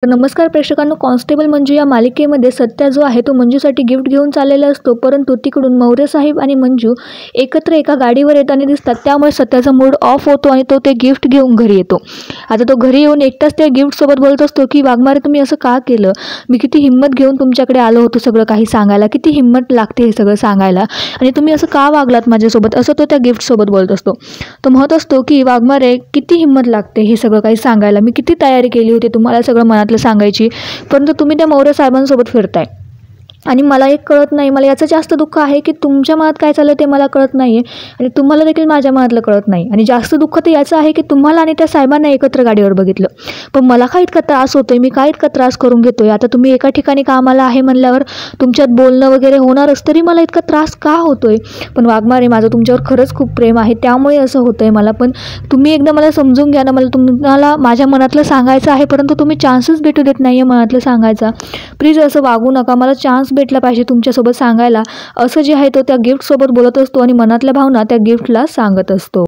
तर नमस्कार प्रेक्षकांनो, कॉन्स्टेबल मंजू या मालिकेमध्ये सत्या जो आहे तो मंजूसाठी गिफ्ट घेऊन चाललेला असतो, परंतु तिकडून मौर्य साहेब आणि मंजू एकत्र एका गाडीवर येताना दिसतात. त्यामुळे सत्याचा मूड ऑफ होतो आणि तो ते गिफ्ट घेऊन घरी येतो. आता तो घरी येऊन एकटाच त्या गिफ्टसोबत बोलत असतो की वाघमारे, तुम्ही असं का केलं? मी किती हिंमत घेऊन तुमच्याकडे आलो होतो सगळं काही सांगायला, किती हिंमत लागते हे सगळं सांगायला, आणि तुम्ही असं का वागलात माझ्यासोबत, असं तो त्या गिफ्टसोबत बोलत असतो. तो म्हणत असतो की वाघमारे, किती हिंमत लागते हे सगळं काही सांगायला, मी किती तयारी केली होती तुम्हाला सगळं मनातलं सांगायची, परंतु तुम्ही त्या मौर्य साहेबांसोबत फिरताय आणि मला एक कळत नाही. मला याचं जास्त दुःख आहे की तुमच्या मनात काय चाललं ते मला कळत नाही आहे आणि तुम्हाला देखील माझ्या मनातलं कळत नाही. आणि जास्त दुःख तर याचं आहे की तुम्हाला आणि त्या साहेबांना एकत्र गाडीवर बघितलं, पण मला काय इतका त्रास होतोय, मी काय इतका त्रास करून घेतोय. आता तुम्ही एका ठिकाणी कामाला आहे म्हणल्यावर तुमच्यात बोलणं वगैरे होणारच, तरी मला इतका त्रास का होतोय? पण वाघमारे, माझं तुमच्यावर खरंच खूप प्रेम आहे, त्यामुळे असं होतंय मला. पण तुम्ही एकदा मला समजून घ्या ना, मला तुम्हाला माझ्या मनातलं सांगायचं आहे, परंतु तुम्ही चान्सच भेटू देत नाही आहे मनातलं सांगायचा. प्लीज असं वागू नका, मला चान्स भेटला पाहिजे तुमच्यासोबत सांगायला, असं जे आहे तो त्या गिफ्टसोबत बोलत असतो आणि मनातल्या भावना त्या गिफ्टला सांगत असतो.